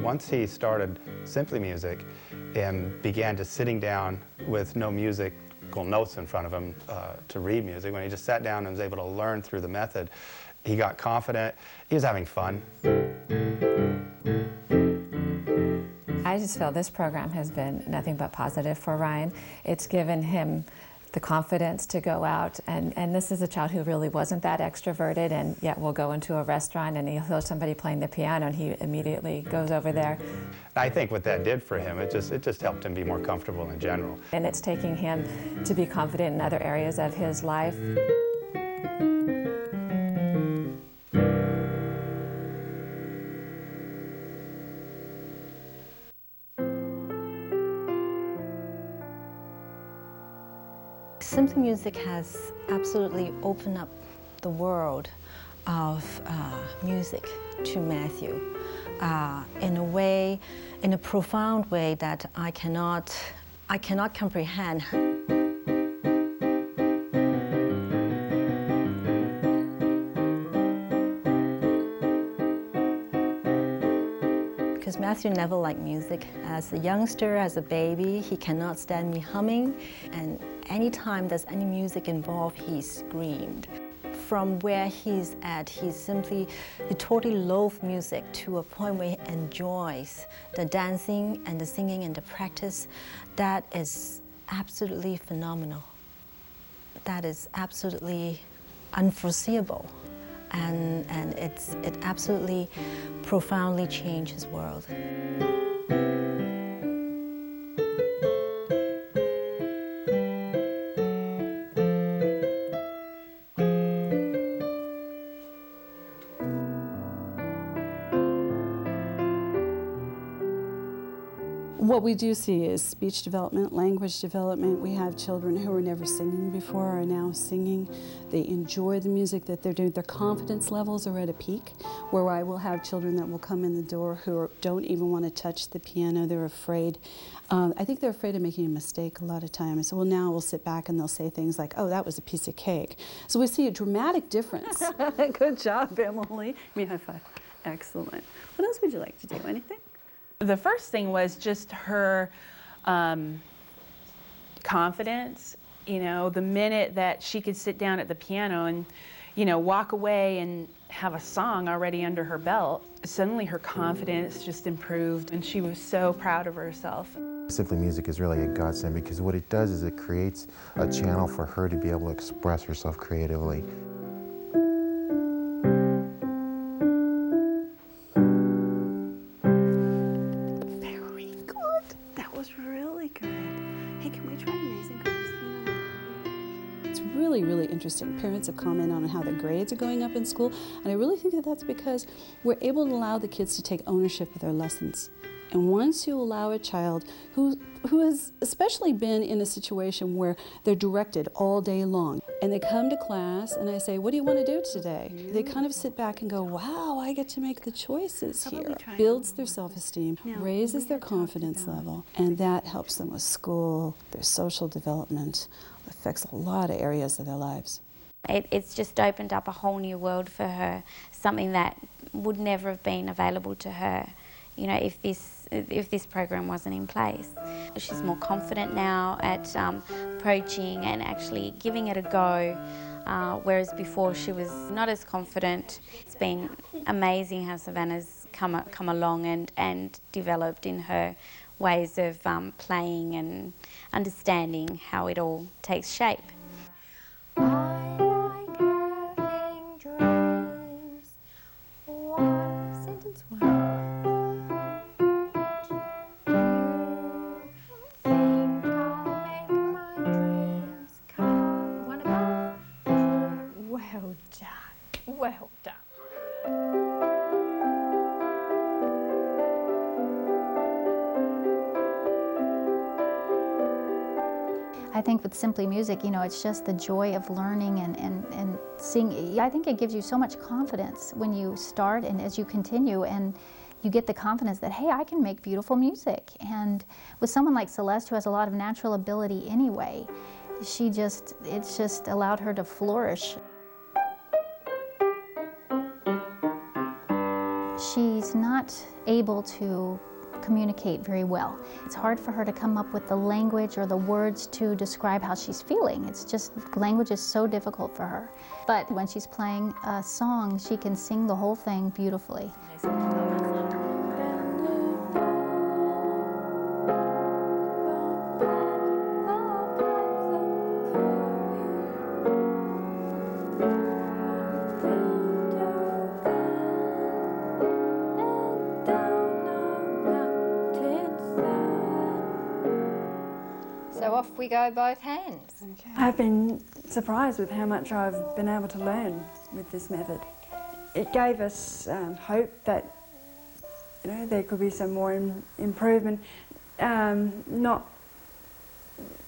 once he started Simply Music and began just sitting down with no musical notes in front of him to read music, when he just sat down and was able to learn through the method, he got confident. He was having fun. I just feel this program has been nothing but positive for Ryan. It's given him the confidence to go out, and this is a child who really wasn't that extroverted, and yet will go into a restaurant and he'll hear somebody playing the piano and he immediately goes over there. I think what that did for him, it just helped him be more comfortable in general. And it's taking him to be confident in other areas of his life. Simply Music has absolutely opened up the world of music to Matthew in a way, in a profound way that I cannot comprehend. Because Matthew never liked music. As a youngster, as a baby, he cannot stand me humming, and anytime there's any music involved, he screamed. From where he's at, he totally loves music to a point where he enjoys the dancing and the singing and the practice. That is absolutely phenomenal. That is absolutely unforeseeable. And it absolutely profoundly changed his world. What we do see is speech development, language development. We have children who were never singing before are now singing. They enjoy the music that they're doing. Their confidence levels are at a peak, where I will have children that will come in the door who don't even want to touch the piano. They're afraid. I think they're afraid of making a mistake a lot of times. So now we'll sit back and they'll say things like, oh, that was a piece of cake. So we see a dramatic difference. Good job, Emily. Give me a high five. Excellent. What else would you like to do? Anything? The first thing was just her confidence. You know, the minute that she could sit down at the piano and, you know, walk away and have a song already under her belt, suddenly her confidence just improved, and she was so proud of herself. Simply Music is really a godsend because what it does is it creates a channel for her to be able to express herself creatively. Really interesting. Parents have commented on how their grades are going up in school, and I really think that that's because we're able to allow the kids to take ownership of their lessons. And once you allow a child who has especially been in a situation where they're directed all day long, and they come to class and I say, what do you want to do today? They kind of sit back and go, wow, I get to make the choices here. Builds their self-esteem, raises their confidence level, and that helps them with school, their social development, affects a lot of areas of their lives. It's just opened up a whole new world for her, something that would never have been available to her, you know, if this program wasn't in place. She's more confident now at approaching and actually giving it a go, whereas before she was not as confident. It's been amazing how Savannah's come along and developed in her ways of playing and understanding how it all takes shape. I like having dreams. One sentence, one. Think I'll make my dreams come. One above. Well done. Well done. I think with Simply Music, you know, it's just the joy of learning and seeing. I think it gives you so much confidence when you start and as you continue, and you get the confidence that, hey, I can make beautiful music. And with someone like Celeste, who has a lot of natural ability anyway, it's just allowed her to flourish. She she's not able to communicate very well. It's hard for her to come up with the language or the words to describe how she's feeling. It's just, language is so difficult for her. But when she's playing a song, she can sing the whole thing beautifully. So off we go, both hands. Okay. I've been surprised with how much I've been able to learn with this method. It gave us hope that there could be some more improvement, not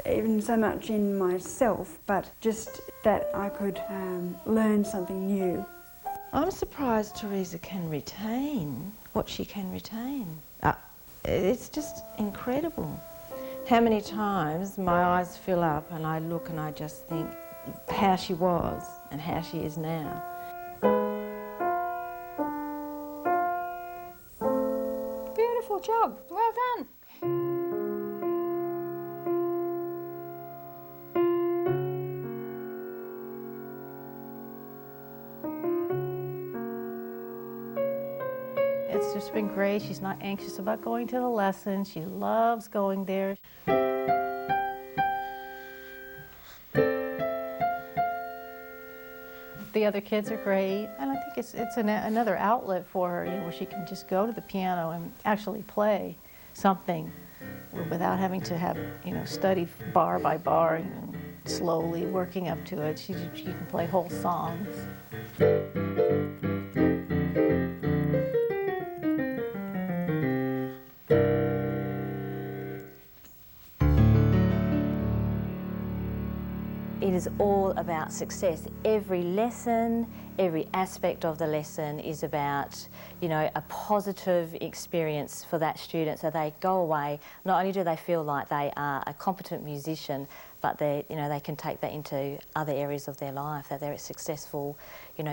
even so much in myself, but just that I could learn something new. I'm surprised Teresa can retain what she can retain. It's just incredible. How many times my eyes fill up and I look and I just think how she was and how she is now. Beautiful job. Well done. It's just been great. She's not anxious about going to the lesson. She loves going there. The other kids are great, and I think it's another outlet for her, where she can just go to the piano and actually play something without having to have, studied bar by bar and slowly working up to it. She can play whole songs. It is all about success. Every lesson, every aspect of the lesson is about, a positive experience for that student, so they go away, not only do they feel like they are a competent musician, but they can take that into other areas of their life, that they're a successful,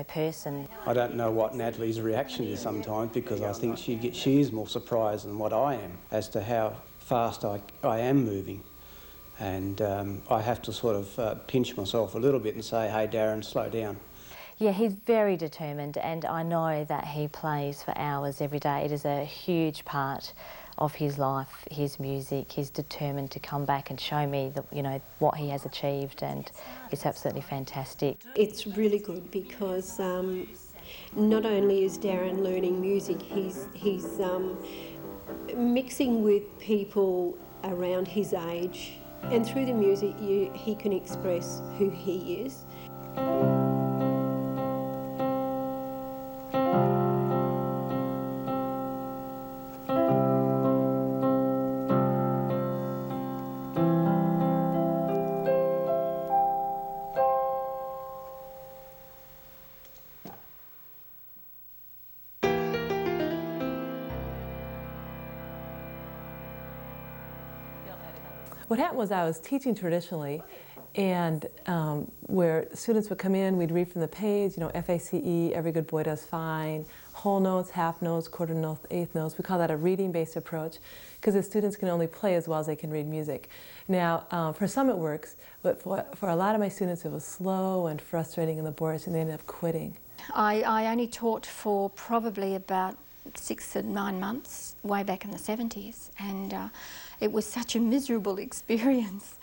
person. I don't know what Natalie's reaction is sometimes, because I think she is more surprised than what I am as to how fast I am moving. And I have to sort of pinch myself a little bit and say, hey Darren, slow down. Yeah, he's very determined, and I know that he plays for hours every day. It is a huge part of his life, his music. He's determined to come back and show me what he has achieved, and it's absolutely fantastic. It's really good because not only is Darren learning music, he's mixing with people around his age. And through the music, he can express who he is. What happened was I was teaching traditionally, and where students would come in, we'd read from the page, FACE, every good boy does fine, whole notes, half notes, quarter notes, eighth notes. We call that a reading-based approach, because the students can only play as well as they can read music. Now, for some it works, but for a lot of my students it was slow and frustrating and laborious, and they ended up quitting. I only taught for probably about 6 or 9 months, way back in the 70s, and it was such a miserable experience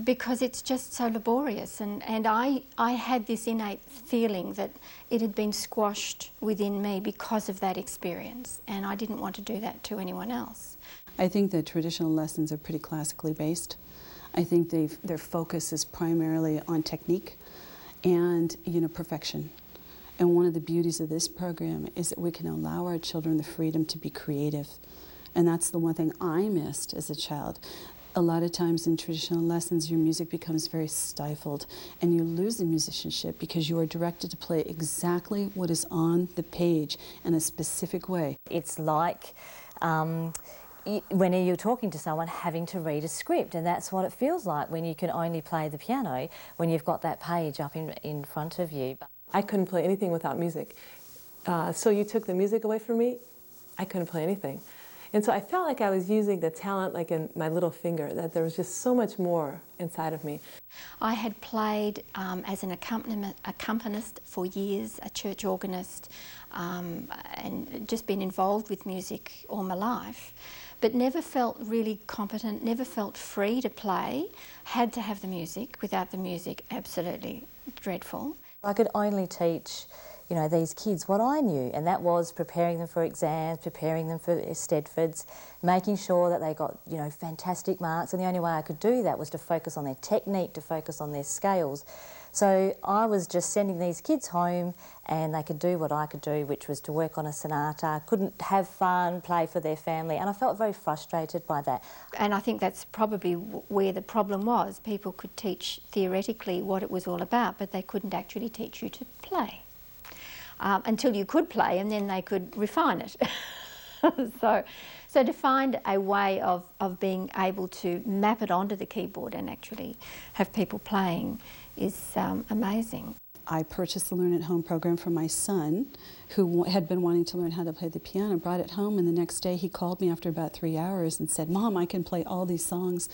because it's just so laborious, and I had this innate feeling that it had been squashed within me because of that experience, and I didn't want to do that to anyone else. I think the traditional lessons are pretty classically based. I think their focus is primarily on technique and perfection. And one of the beauties of this program is that we can allow our children the freedom to be creative. And that's the one thing I missed as a child. A lot of times in traditional lessons, your music becomes very stifled and you lose the musicianship because you are directed to play exactly what is on the page in a specific way. It's like when you're talking to someone having to read a script, and that's what it feels like when you can only play the piano when you've got that page up in front of you. I couldn't play anything without music. So you took the music away from me, I couldn't play anything. And so I felt like I was using the talent like in my little finger, that there was just so much more inside of me. I had played as an accompanist for years, a church organist, and just been involved with music all my life, but never felt really competent, never felt free to play, had to have the music. Without the music, absolutely dreadful. I could only teach, you know, these kids what I knew, and that was preparing them for exams, preparing them for Stedfords, making sure that they got, you know, fantastic marks, and the only way I could do that was to focus on their technique, to focus on their scales. So I was just sending these kids home and they could do what I could do, which was to work on a sonata, couldn't have fun, play for their family, and I felt very frustrated by that. And I think that's probably where the problem was. People could teach theoretically what it was all about, but they couldn't actually teach you to play. Until you could play, and then they could refine it. So to find a way of being able to map it onto the keyboard and actually have people playing is amazing. I purchased the Learn at Home program for my son, who had been wanting to learn how to play the piano, brought it home, and the next day he called me after about 3 hours and said, "Mom, I can play all these songs."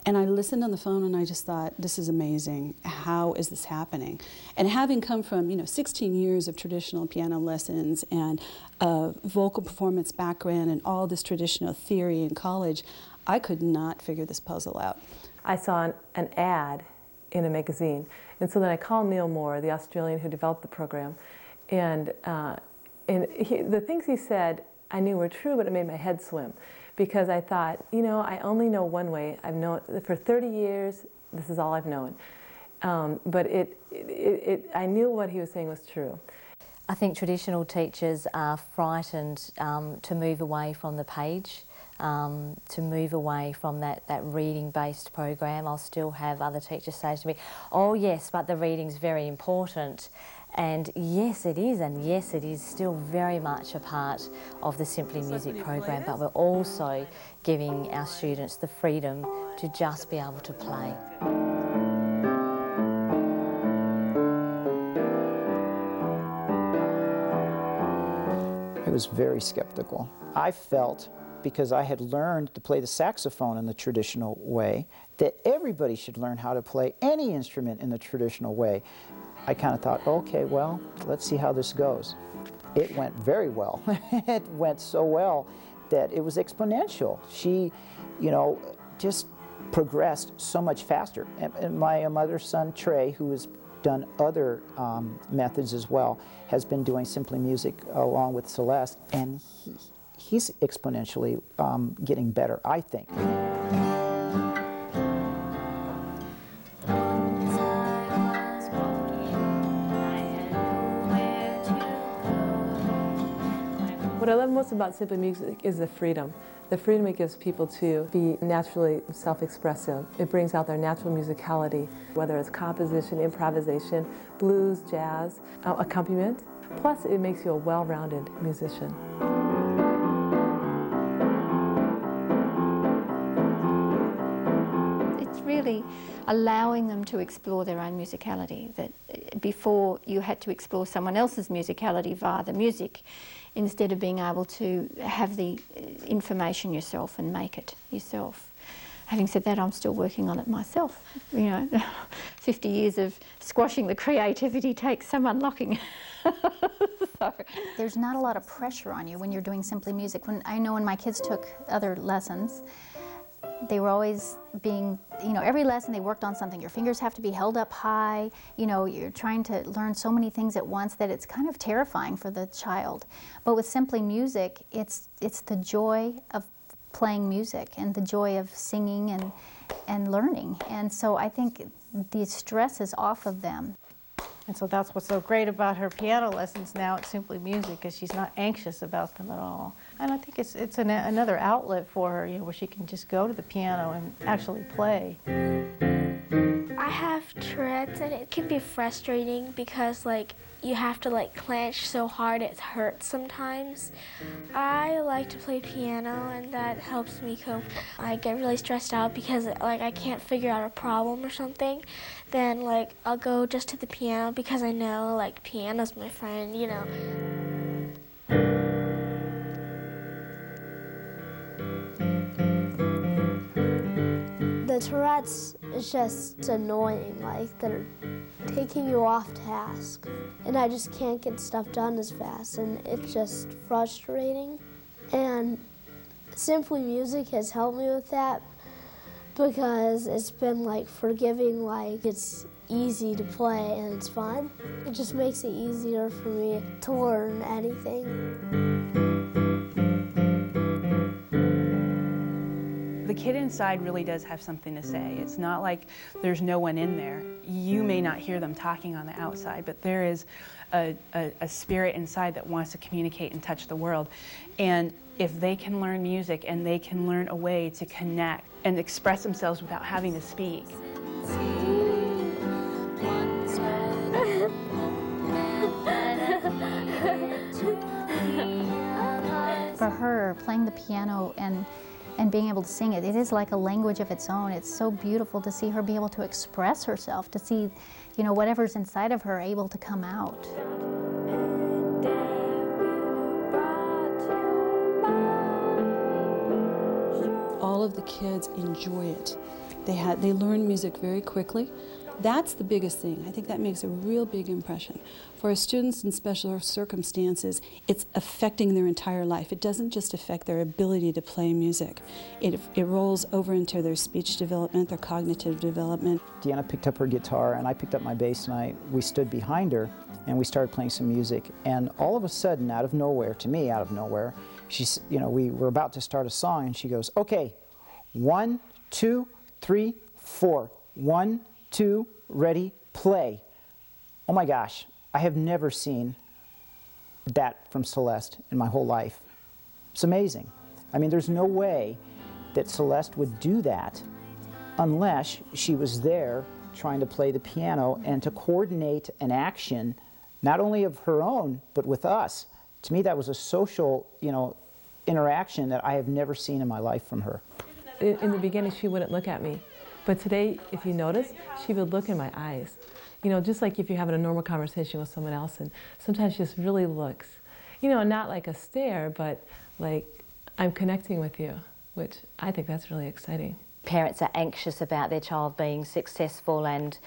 And I listened on the phone and I just thought, this is amazing. How is this happening? And having come from, you know, 16 years of traditional piano lessons and a vocal performance background and all this traditional theory in college, I could not figure this puzzle out. I saw an ad in a magazine, and so then I called Neil Moore, the Australian who developed the program, and the things he said I knew were true, but it made my head swim. Because I thought, you know, I only know one way. I've known for 30 years, this is all I've known. But I knew what he was saying was true. I think traditional teachers are frightened to move away from the page, to move away from that reading-based program. I'll still have other teachers say to me, "Oh yes, but the reading's very important." And yes, it is, and yes, it is still very much a part of the Simply Music program, but we're also giving our students the freedom to just be able to play. I was very skeptical. I felt, because I had learned to play the saxophone in the traditional way, that everybody should learn how to play any instrument in the traditional way. I kind of thought, okay, well, let's see how this goes. It went very well. It went so well that it was exponential. She, you know, just progressed so much faster. And my mother's son, Trey, who has done other methods as well, has been doing Simply Music along with Celeste, and he's exponentially getting better, I think. What I love most about Simply Music is the freedom it gives people to be naturally self-expressive. It brings out their natural musicality, whether it's composition, improvisation, blues, jazz, accompaniment. Plus, it makes you a well-rounded musician. It's really allowing them to explore their own musicality, that before you had to explore someone else's musicality via the music, instead of being able to have the information yourself and make it yourself. Having said that, I'm still working on it myself. You know, 50 years of squashing the creativity takes some unlocking. So. There's not a lot of pressure on you when you're doing Simply Music. I know when my kids took other lessons, they were always being, you know, every lesson they worked on something. Your fingers have to be held up high. You know, you're trying to learn so many things at once that it's kind of terrifying for the child. But with Simply Music, it's the joy of playing music and the joy of singing and learning. And so I think the stress is off of them. And so that's what's so great about her piano lessons now at Simply Music, because she's not anxious about them at all. And I think it's another outlet for her, you know, where she can just go to the piano and actually play. I have Tourette's, and it can be frustrating because, like, you have to, like, clench so hard it hurts sometimes. I like to play piano, and that helps me cope. I get really stressed out because, like, I can't figure out a problem or something. Then, like, I'll go just to the piano because I know, like, piano's my friend, you know. Tourette's is just annoying, like they're taking you off task. And I just can't get stuff done as fast, and it's just frustrating. And Simply Music has helped me with that because it's been like forgiving, like it's easy to play and it's fun. It just makes it easier for me to learn anything. The kid inside really does have something to say. It's not like there's no one in there. You may not hear them talking on the outside, but there is a spirit inside that wants to communicate and touch the world. And if they can learn music and they can learn a way to connect and express themselves without having to speak. For her, playing the piano and being able to sing it, it is like a language of its own. It's so beautiful to see her be able to express herself, to see, you know, whatever's inside of her able to come out. All of the kids enjoy it. They learn music very quickly. That's the biggest thing. I think that makes a real big impression. For our students in special circumstances, it's affecting their entire life. It doesn't just affect their ability to play music. It rolls over into their speech development, their cognitive development. Deanna picked up her guitar and I picked up my bass, and we stood behind her and we started playing some music. And all of a sudden, out of nowhere, to me, out of nowhere, we were about to start a song and she goes, "Okay, 1, 2, 3, 4. 1, 2, ready, play." Oh my gosh, I have never seen that from Celeste in my whole life. It's amazing. I mean, there's no way that Celeste would do that unless she was there trying to play the piano and to coordinate an action, not only of her own, but with us. To me, that was a social, interaction that I have never seen in my life from her. In the beginning, she wouldn't look at me. But today, if you notice, she would look in my eyes. You know, just like if you're having a normal conversation with someone else, and sometimes she just really looks. You know, not like a stare, but like, I'm connecting with you, which I think that's really exciting. Parents are anxious about their child being successful and,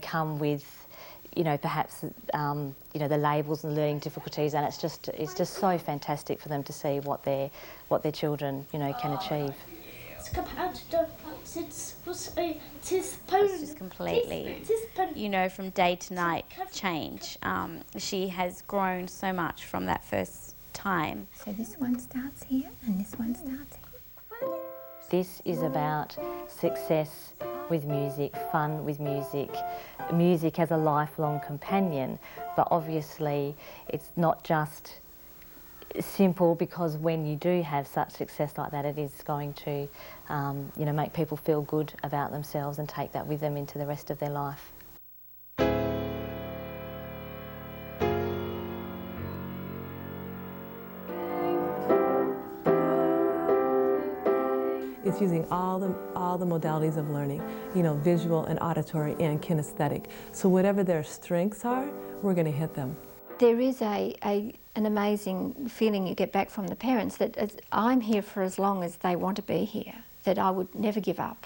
come with, perhaps, the labels and learning difficulties, and it's just so fantastic for them to see what their children, can achieve. It's just completely, from day to night change. She has grown so much from that first time. So this one starts here and this one starts here. This is about success with music, fun with music, music as a lifelong companion, but obviously it's not just simple, because when you do have such success like that, it is going to make people feel good about themselves and take that with them into the rest of their life. It's using all the modalities of learning, visual and auditory and kinesthetic. So whatever their strengths are, we're going to hit them. There is an amazing feeling you get back from the parents that I'm here for as long as they want to be here, that I would never give up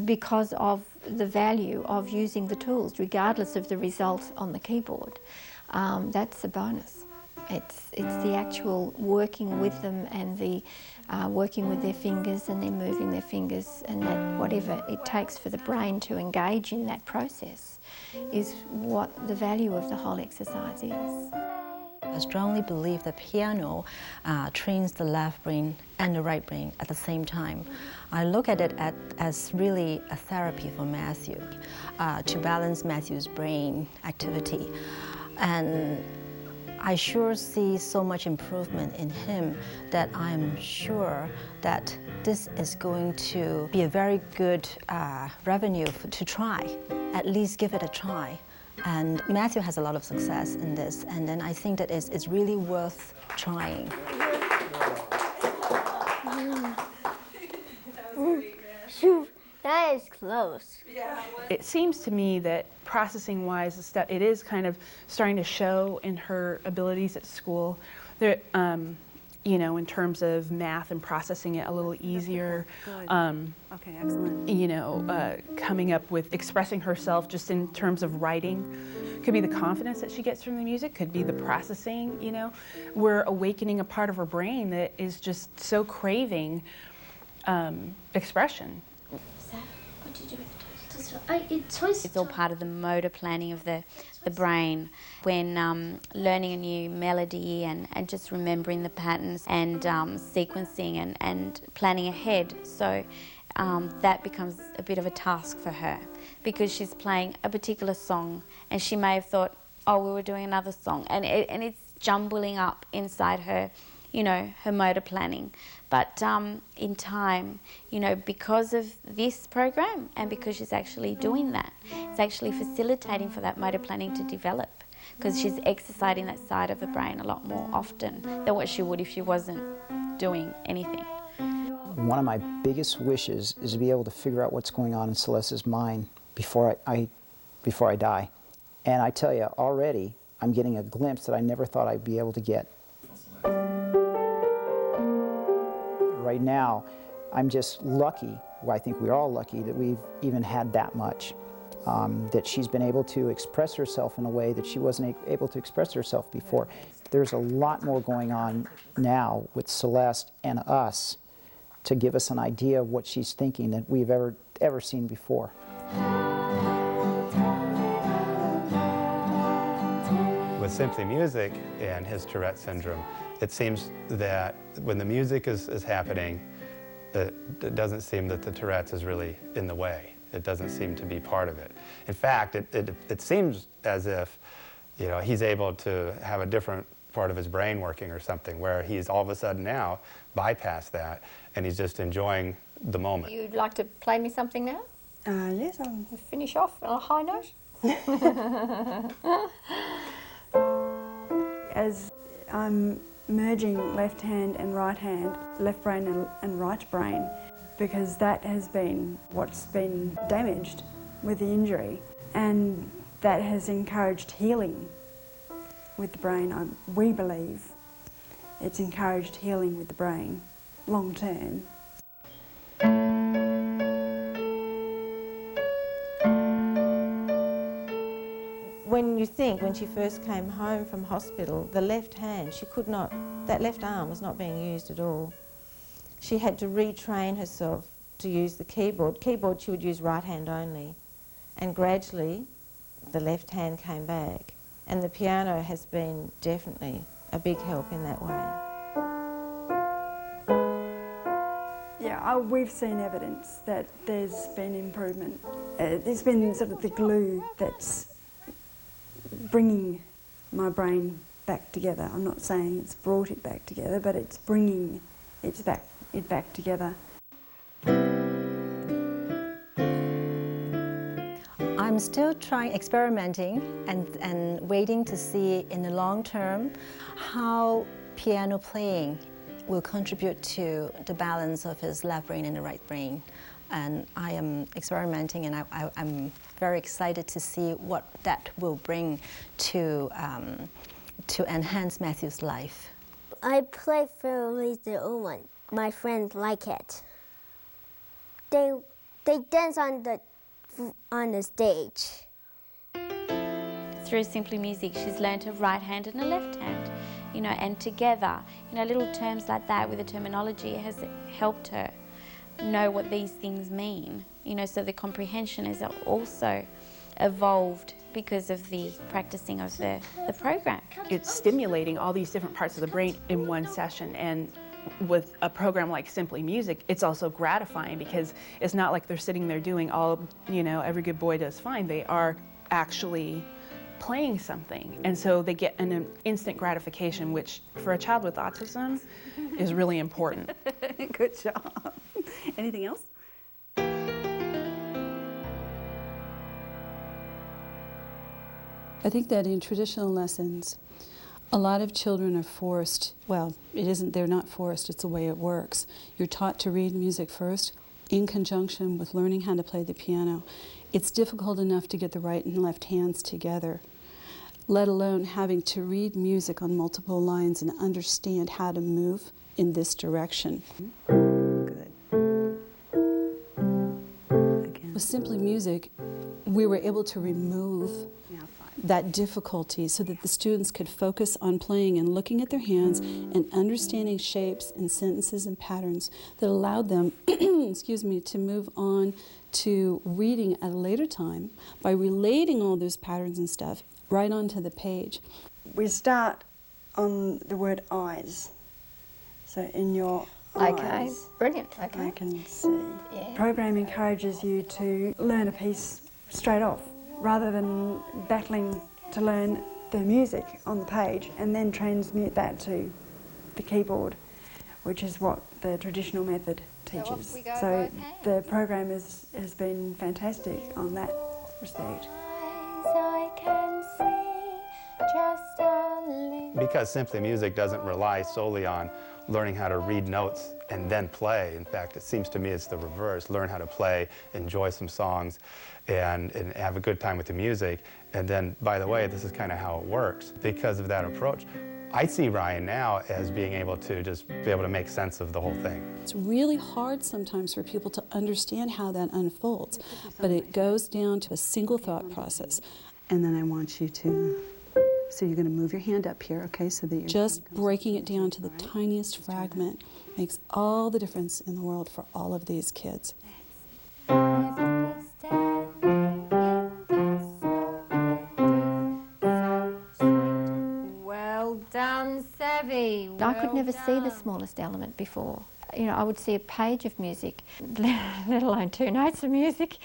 because of the value of using the tools, regardless of the result on the keyboard. That's a bonus. It's the actual working with them and the working with their fingers, and they're moving their fingers, and that whatever it takes for the brain to engage in that process is what the value of the whole exercise is. I strongly believe the piano trains the left brain and the right brain at the same time. I look at it as really a therapy for Matthew, to balance Matthew's brain activity. And I sure see so much improvement in him that I'm sure that this is going to be a very good revenue to try, at least give it a try. And Matthew has a lot of success in this, and then I think that it's really worth trying. That is close. It seems to me that processing-wise, it is kind of starting to show in her abilities at school. you know, in terms of math and processing it a little easier. Okay, excellent. You know, coming up with expressing herself just in terms of writing. Could be the confidence that she gets from the music, could be the processing, you know. We're awakening a part of her brain that is just so craving expression. It's all part of the motor planning of the brain. When learning a new melody and just remembering the patterns and sequencing and planning ahead. So that becomes a bit of a task for her because she's playing a particular song and she may have thought, oh, we were doing another song. And it's jumbling up inside her, you know, her motor planning. But in time, you know, because of this program and because she's actually doing that, it's actually facilitating for that motor planning to develop because she's exercising that side of the brain a lot more often than what she would if she wasn't doing anything. One of my biggest wishes is to be able to figure out what's going on in Celeste's mind before I die. And I tell you, already, I'm getting a glimpse that I never thought I'd be able to get. Right now, I'm just lucky, well, I think we're all lucky that we've even had that much. That she's been able to express herself in a way that she wasn't able to express herself before. There's a lot more going on now with Celeste and us to give us an idea of what she's thinking that we've ever seen before. With Simply Music and his Tourette syndrome, it seems that when the music is happening, it doesn't seem that the Tourette's is really in the way. It doesn't seem to be part of it. In fact, it seems as if, you know, he's able to have a different part of his brain working or something, where he's all of a sudden now bypassed that and he's just enjoying the moment. You'd like to play me something now? Yes, I'll finish off on a high note. As I'm merging left hand and right hand, left brain and right brain, because that has been what's been damaged with the injury, and that has encouraged healing with the brain. We believe it's encouraged healing with the brain long term. When she first came home from hospital, the left hand, she could not, that left arm was not being used at all. She had to retrain herself to use the keyboard. Keyboard she would use right hand only. And gradually the left hand came back. And the piano has been definitely a big help in that way. Yeah, we've seen evidence that there's been improvement. There's been sort of the glue that's bringing my brain back together. I'm not saying it's brought it back together, but it's bringing it back together. I'm still experimenting and waiting to see in the long term how piano playing will contribute to the balance of his left brain and the right brain. And I am experimenting, and I'm very excited to see what that will bring to enhance Matthew's life. I play for Raise the Omen. My friends like it. They dance on the stage. Through Simply Music, she's learned a right hand and a left hand, you know, and together, you know, little terms like that with the terminology has helped her know what these things mean, you know, so the comprehension has also evolved because of the practicing of the program. It's stimulating all these different parts of the brain in one session, and with a program like Simply Music, it's also gratifying because it's not like they're sitting there doing all, you know, every good boy does fine. They are actually playing something, and so they get an instant gratification, which for a child with autism is really important. Good job. Anything else? I think that in traditional lessons, a lot of children are forced, well, they're not forced, it's the way it works. You're taught to read music first in conjunction with learning how to play the piano. It's difficult enough to get the right and left hands together. let alone having to read music on multiple lines and understand how to move in this direction. Good. Again. With Simply Music, we were able to remove that difficulty so that the students could focus on playing and looking at their hands and understanding shapes and sentences and patterns that allowed them excuse me, to move on to reading at a later time by relating all those patterns and stuff right onto the page. We start on the word eyes. So in your eyes, brilliant. Okay. I can see. Yeah. The program encourages you to learn a piece straight off, rather than battling to learn the music on the page and then transmute that to the keyboard, which is what the traditional method teaches. So the program has been fantastic on that respect. Because Simply Music doesn't rely solely on learning how to read notes and then play. In fact, it seems to me it's the reverse. Learn how to play, enjoy some songs, and have a good time with the music. And then, by the way, this is kind of how it works. Because of that approach, I see Ryan now as being able to just be able to make sense of the whole thing. It's really hard sometimes for people to understand how that unfolds, but it goes down to a single thought process. And then I want you to, so you're going to move your hand up here, okay, so that you're just breaking it down to the tiniest fragment makes all the difference in the world for all of these kids. Well done, Savvy. I could never see the smallest element before. You know, I would see a page of music, let alone 2 notes of music.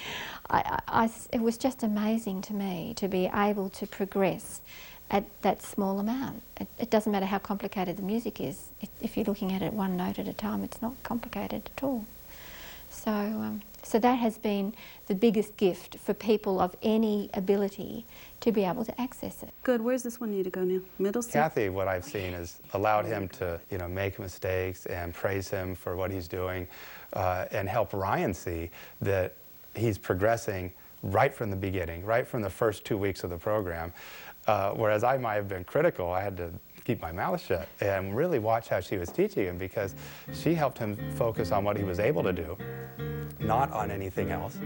It was just amazing to me to be able to progress at that small amount. It doesn't matter how complicated the music is. If you're looking at it 1 note at a time, it's not complicated at all. So that has been the biggest gift for people of any ability to be able to access it. Good. Where's this one need to go now? Middle C? Kathy, what I've seen is allowed him to, make mistakes and praise him for what he's doing, and help Ryan see that he's progressing right from the beginning, right from the first 2 weeks of the program. Whereas I might have been critical, I had to keep my mouth shut and really watch how she was teaching him, because she helped him focus on what he was able to do, not on anything else.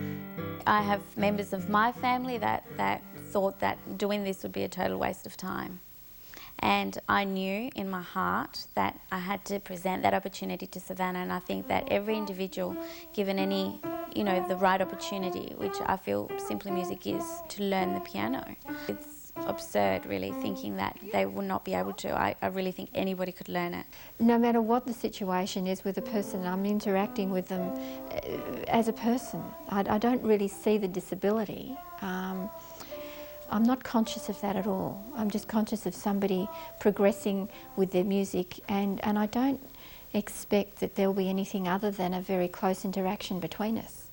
I have members of my family that thought that doing this would be a total waste of time. And I knew in my heart that I had to present that opportunity to Savannah, and I think that every individual, given any, the right opportunity, which I feel Simply Music is, to learn the piano. It's absurd, really, thinking that they will not be able to. I really think anybody could learn it. No matter what the situation is with a person, I'm interacting with them as a person. I don't really see the disability. I'm not conscious of that at all. I'm just conscious of somebody progressing with their music, and I don't expect that there'll be anything other than a very close interaction between us.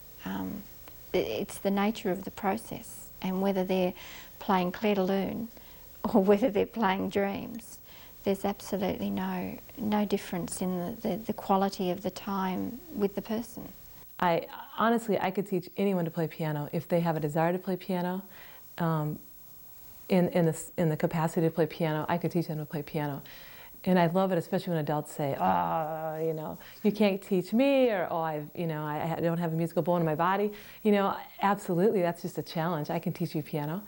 It's the nature of the process, and whether they're playing Clair de Lune or whether they're playing Dreams, there's absolutely no difference in the quality of the time with the person. Honestly, I could teach anyone to play piano if they have a desire to play piano. In the capacity to play piano, I could teach them to play piano. And I love it, especially when adults say, oh, you can't teach me, or oh, I don't have a musical bone in my body. Absolutely, that's just a challenge. I can teach you piano.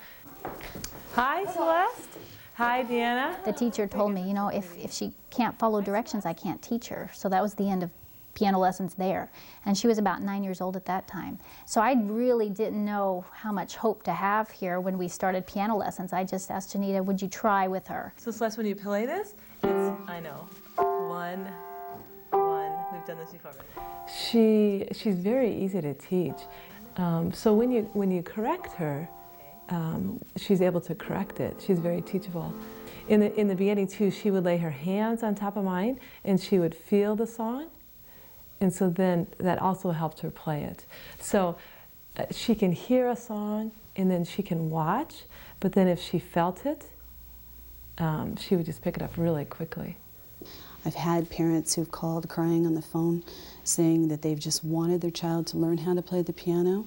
Hi, Celeste. Hi, Deanna. The teacher told me, if she can't follow directions, I can't teach her. So that was the end of piano lessons there. And she was about 9 years old at that time. So I really didn't know how much hope to have here when we started piano lessons. I just asked Janita, would you try with her? So Celeste, when you play this, I know, 1, 1. We've done this before, right? She's very easy to teach. So when you correct her, she's able to correct it. She's very teachable. In the beginning too, she would lay her hands on top of mine and she would feel the song, and so then that also helped her play it. So she can hear a song and then she can watch, but then if she felt it, she would just pick it up really quickly. I've had parents who've called crying on the phone saying that they've just wanted their child to learn how to play the piano,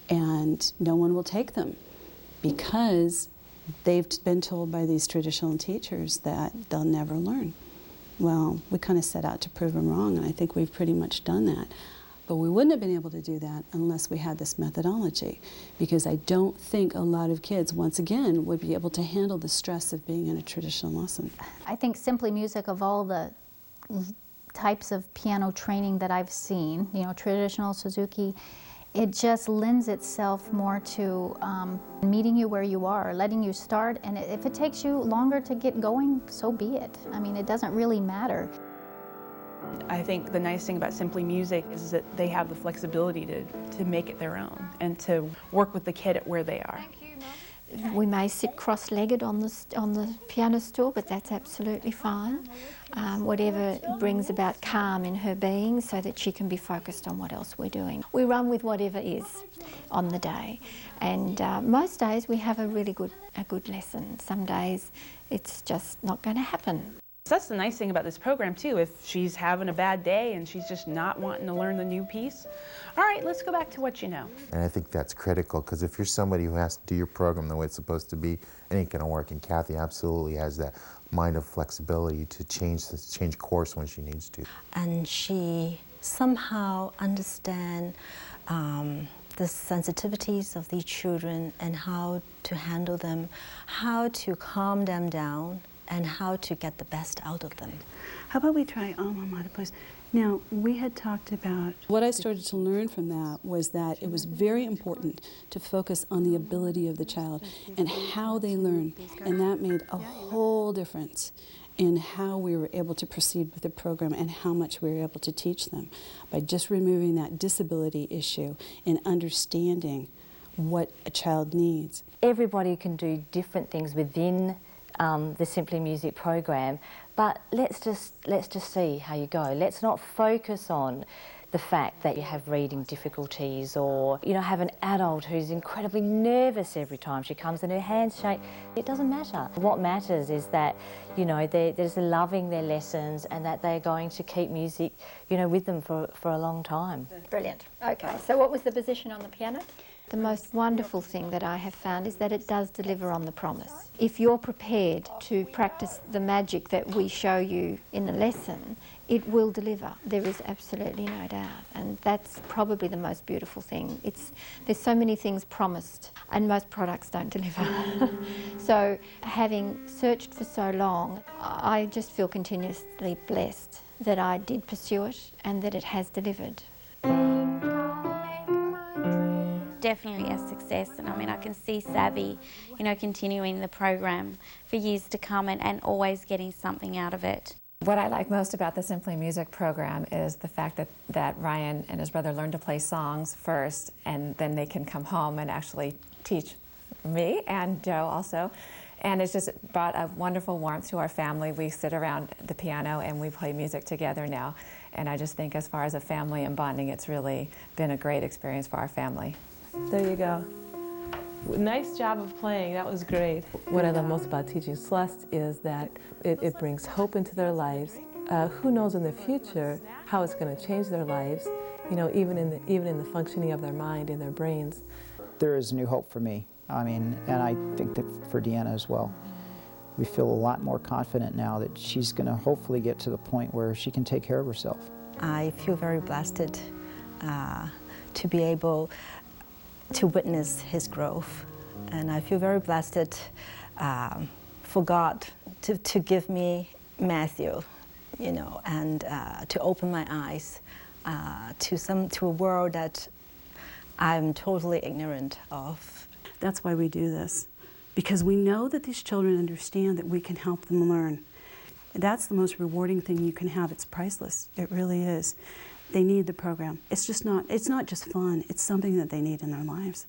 and no one will take them because they've been told by these traditional teachers that they'll never learn. Well, we kind of set out to prove them wrong, and I think we've pretty much done that. But we wouldn't have been able to do that unless we had this methodology, because I don't think a lot of kids, once again, would be able to handle the stress of being in a traditional lesson. I think Simply Music, of all the types of piano training that I've seen, you know, traditional, Suzuki, it just lends itself more to meeting you where you are, letting you start, and if it takes you longer to get going, so be it. I mean, it doesn't really matter. I think the nice thing about Simply Music is that they have the flexibility to make it their own and to work with the kid at where they are. We may sit cross-legged on the piano stool, but that's absolutely fine. Whatever brings about calm in her being so that she can be focused on what else we're doing. We run with whatever is on the day, and most days we have a really good lesson. Some days it's just not going to happen. So that's the nice thing about this program too. If she's having a bad day and she's just not wanting to learn the new piece, all right, let's go back to what you know. And I think that's critical, because if you're somebody who has to do your program the way it's supposed to be, it ain't going to work. And Kathy absolutely has that mind of flexibility to change course when she needs to. And she somehow understands the sensitivities of these children and how to handle them, how to calm them down, and how to get the best out of them. How about we try Alma Mater, please? Now, we had talked about... What I started to learn from that was that it was very important to focus on the ability of the child and how they learn, and that made a whole difference in how we were able to proceed with the program and how much we were able to teach them by just removing that disability issue and understanding what a child needs. Everybody can do different things within the Simply Music program, but let's just see how you go. Let's not focus on the fact that you have reading difficulties, or have an adult who's incredibly nervous every time she comes and her hands shake. It doesn't matter. What matters is that they're just loving their lessons and that they're going to keep music with them for a long time. Brilliant. Okay, so what was the position on the piano? The most wonderful thing that I have found is that it does deliver on the promise. If you're prepared to practice the magic that we show you in the lesson, it will deliver. There is absolutely no doubt. And that's probably the most beautiful thing. There's so many things promised, and most products don't deliver. So having searched for so long, I just feel continuously blessed that I did pursue it and that it has delivered. Definitely a success, and I mean, I can see Savvy, continuing the program for years to come and always getting something out of it. What I like most about the Simply Music program is the fact that Ryan and his brother learn to play songs first, and then they can come home and actually teach me and Joe also. And it's just brought a wonderful warmth to our family. We sit around the piano and we play music together now. And I just think as far as a family and bonding, it's really been a great experience for our family. There you go. Nice job of playing, that was great. What I love most about teaching Celeste is that it brings hope into their lives. Who knows in the future how it's going to change their lives, even in the functioning of their mind and their brains. There is new hope for me. I mean, and I think that for Deanna as well. We feel a lot more confident now that she's going to hopefully get to the point where she can take care of herself. I feel very blessed to be able to witness his growth. And I feel very blessed for God to give me Matthew, and to open my eyes to a world that I'm totally ignorant of. That's why we do this, because we know that these children understand that we can help them learn. That's the most rewarding thing you can have. It's priceless. It really is. They need the program. It's not just fun. It's something that they need in their lives.